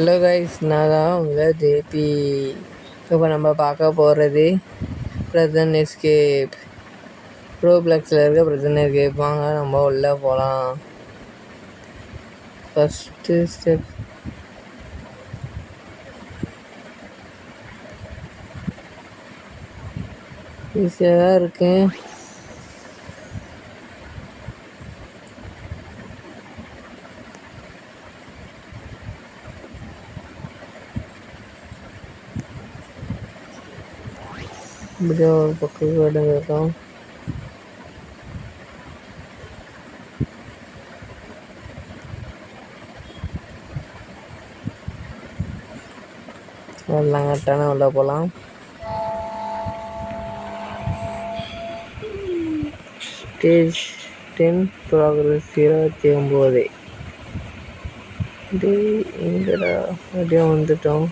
Hello guys, நான் தான் உங்கள் ஜேபி. இப்போ நம்ம பார்க்க போகிறது பிரசன் எஸ்கேப். ரோப்ளக்ஸில் இருக்க பிரசன் எஸ்கேப். வாங்க நம்ம உள்ளே போகலாம். ஃபஸ்ட்டு ஸ்டெப் ஈஸியாக தான் இருக்கு. இப்படியே ஒரு பக்கம் இடங்க இருக்கும். எல்லாம் கரெக்டான உள்ளே போகலாம். Stage 10 progress 29. எங்கடா அப்படியே வந்துட்டோம்.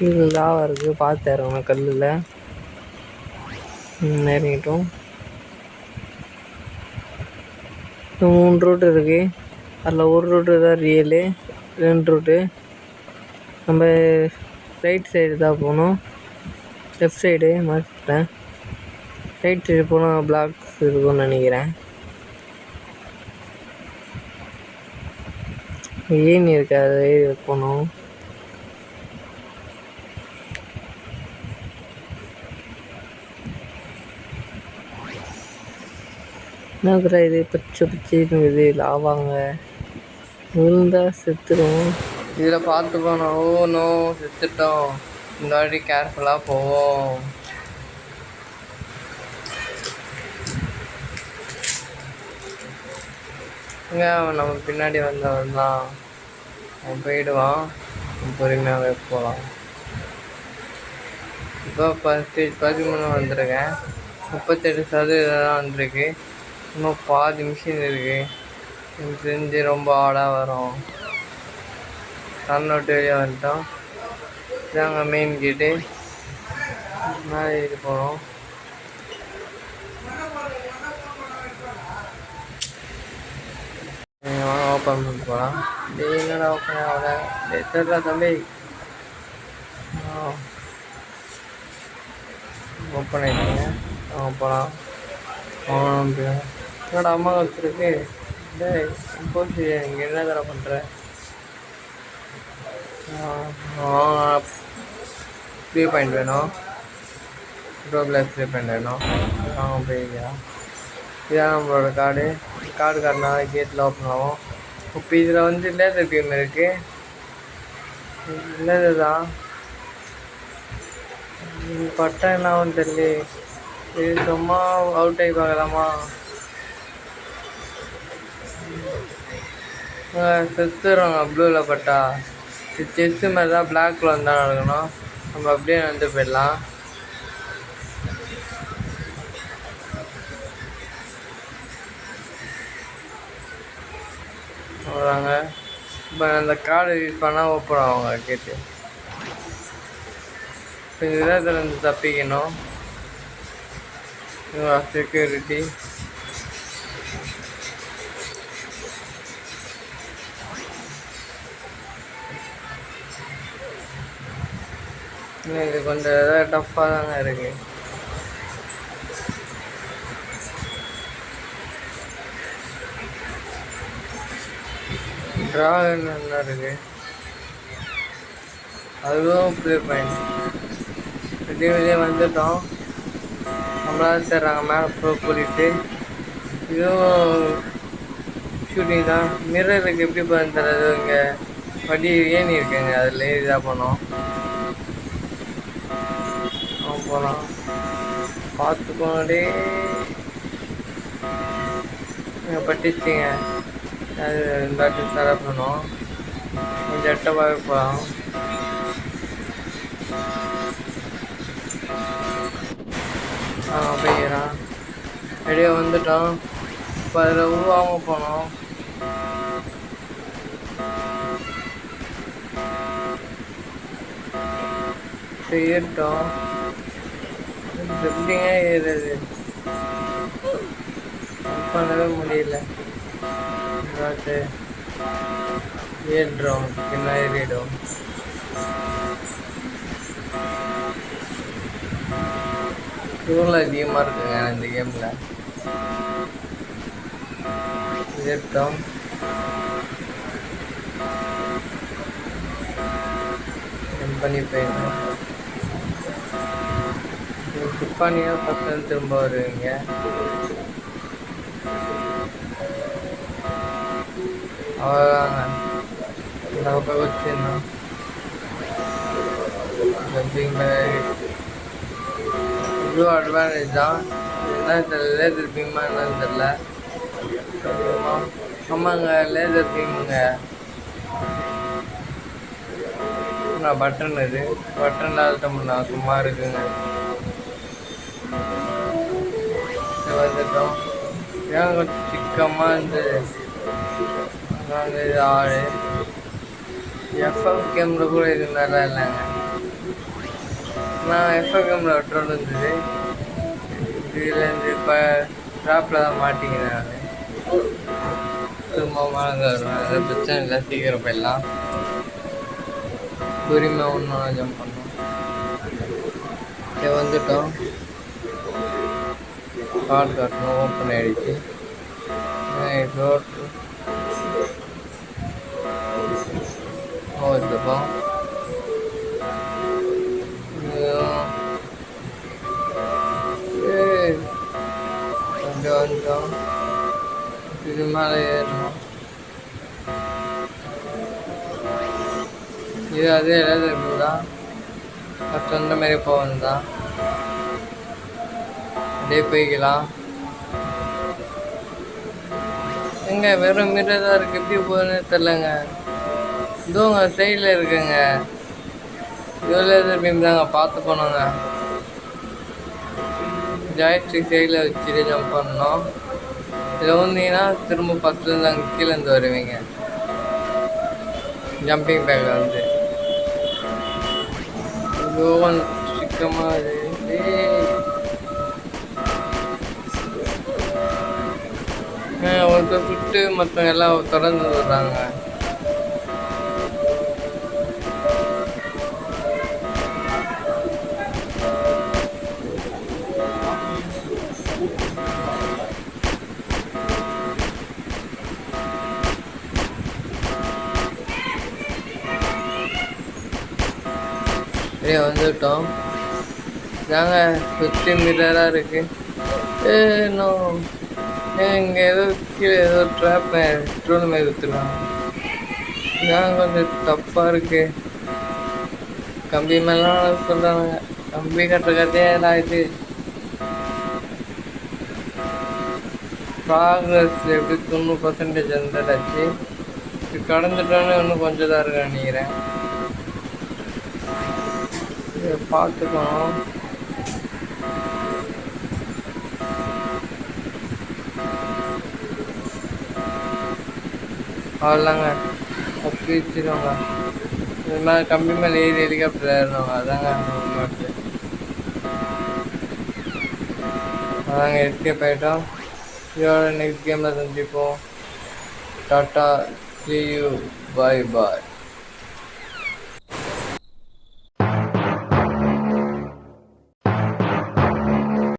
கீழே லாவா இருக்குது, பார்த்து இறங்கணும். கல்லில் இறங்கிட்டோம். 3 ரூட் இருக்குது. அதில் ஒரு ரூட்டு தான் ரியலு, 2 ரூட்டு. நம்ம ரைட் சைடு தான் போகணும். லெஃப்ட் சைடு மாற்றிட்டேன். ரைட் சைடு போனால் பிளாக்ஸ் இருக்கும்னு நினைக்கிறேன். ஏன் இருக்காது போகணும். என்னக்குறா இது பச்சை பச்சைன்னு இது லாவாங்க, விழுந்தா செத்துடும். இதில் பார்த்துக்கணும். ஓ நோ, செத்துட்டோம். இந்த வாட்டி கேர்ஃபுல்லாக போவோம். இங்கே நம்ம பின்னாடி வந்தவன் தான், அவன் போயிடுவான். பொறுமையாகவே போகலாம். இப்போ ஸ்டேஜ் 13 வந்திருக்கேன். 38% தான் வந்திருக்கு. இன்னும் பாதி மிஷின் இருக்குது. எனக்கு தெரிஞ்சு ரொம்ப ஆடாக வரும். கண்ணோட்டு வெளியே வந்துட்டோம். இதாங்க மெயின் கேட்டு. மேலே ஏறி போகிறோம். ஓப்பன் பண்ணி போகலாம். என்னடா ஓப்பன் ஆகல, தெரியல தம்பி. ஓப்பன் ஆகிட்டீங்க, போகலாம். என்னோட அம்மா வச்சுருக்கு. போச்சு, இங்கே என்ன தர பண்ணுற? ப்ளே பாயிண்ட் வேணும். ரோப்ளக்ஸ் ப்ளே பாயிண்ட் வேணும். போய்க்கலாம். இதான் நம்மளோட கார்டு காட்டினா கேட்டில் ஓப்பன் ஆகும். இப்போ இதில் வந்து லேசர் பீம் இருக்குது. லேசர் தான் பட்டம் என்னாவும் தெரியல. இது சும்மா அவுட் ஆகி பார்க்கலாமா? செத்துடுவாங்க ப்ளூவில் பட்டா. செஸ்ஸு மாதிரி தான் பிளாக்கில் வந்தால் நடக்கணும். நம்ம அப்படியே வந்து போயிடலாம். வராங்க. இப்போ அந்த கார்டு யூஸ் பண்ணால் ஓப்பன் ஆகுங்க கேட்டு. இப்போ இதில் இருந்து தப்பிக்கணும். செக்யூரிட்டி இது கொஞ்சம் எதாவது டஃப்பாக தாங்க இருக்குது. ட்ராகன் நல்லா இருக்குது. அதுவும் ப்ளே பாயிண்ட். வெளியே வந்துட்டோம். நம்மளால தர்றாங்க மேலே ப்ரோ கூட்டிகிட்டு. இதுவும் ஷூட்டிங் தான். மிரருக்கு எப்படி பண்ணி தர்றது? இங்கே வடி ஏணி இருக்குங்க, அதில் இதாக பண்ணோம். போகலாம். பார்த்துக்கோடே பட்டுச்சிங்க. அது இந்த வாட்டி செலவு பண்ணுவோம். கொஞ்சம் எட்டமாக போகலாம். போய்க்கிறான். வெளியே வந்துட்டோம். இப்போ அதில் உருவாமல் போனோம். ஏறிட்டோம். எப்படிங்க ஏறுறது? பண்ணவே முடியல. பார்த்து ஏறுறோம், பின்ன ஏறிடும். ஃபியூல் அதிகமாக இருக்குங்க இந்த கேமில். ஏற்றோம். பண்ணி போயிடணும். துப்பானியா பக்கம் திரும்ப வருவீங்க. அவ்வளோதாங்க. நம்ம போய் வச்சிடணும். இவ்வளோ அட்வான்டேஜ் தான். என்ன தெரியல, லேசர் பீமா என்னன்னு தெரில. ஆமாங்க, லேசர் பீமுங்க. நான் பட்டன் இது பட்டன் அழுத்தம்னா சும்மா இருக்குங்க. வந்துட்டோம். ஏன் கொஞ்சம் சிக்கமாக இருந்தது. நாங்கள் இது ஆடு எஃப்எஃப் கேம்ல கூட இது நல்லா இல்லைங்க. நான் எஃப்எஃப் கேம்ல விட்டுறது இருந்தது. இதுலேருந்து இப்போ ட்ராப்பில் தான் மாட்டிக்கிறேன் நான். திரும்ப மாங்க வருவேன். அது பிரச்சனை இல்லை, சீக்கிரம் போயிடலாம். உரிமை ஒன்று ஜம்ப் பண்ணோம். இங்கே வந்துட்டோம். கார்டு காட்டணும். ஓப்பன் ஆகிடுச்சு. ரோட்டு இதுப்போம். கொஞ்சம் வந்துட்டோம். இது மேலே ஏறணும். இது அதே எழுதுறது தான். சொந்த மாரி போகணும் தான். அப்படியே போய்க்கலாம். எங்க வெறும் மீட்டர் தான் இருக்கு. எப்படி போகுதுன்னு தெரிலங்க. இதுவுங்க சைடில் இருக்குங்க. இதுல பீம் தாங்க, பார்த்து போனோங்க. ஜாய்ஸ்டிக் சைடில் வச்சுட்டு ஜம்ப் பண்ணோம். இதில் வந்தீங்கன்னா திரும்ப ஃபஸ்ட்லேருந்து அங்கே கீழேருந்து வருவீங்க. ஜம்பிங் பேக்கில் வந்து ஓவன் சிக்கமாக ஒருத்தர் சுட்டு மற்றவங்க எல்லாம் தொடர்ந்து வர்றாங்க. வந்துட்டோம். நாங்கள் 50 மீட்டராக இருக்கு. இன்னும் இங்கே ஏதோ கீழே ஏதோ ட்ராப் ட்ரோல் மாதிரி விற்றுலாம். நாங்கள் கொஞ்சம் தப்பாக இருக்கு. கம்பி மேலாம் சொல்கிறாங்க. கம்பி கட்டுற கதையே ஆயிடுச்சு. ப்ராக்ரஸ் எப்படி 90% வந்துடாச்சு. இது கடந்துட்டோன்னு இன்னும் கொஞ்சம் தான் இருக்கு நினைக்கிறேன். பார்த்துக்கணும். அவ்வளோதாங்க, தப்பி வச்சிருவாங்க. இது மாதிரி கம்பி மேலே ஏறி ஹெலிகாப்டர் ஏறினவங்க. அதாங்க எஸ்கேப் ஆகிட்டோம். இதோட நெக்ஸ்ட் கேமில் சந்திப்போம். Tata, see you, bye bye.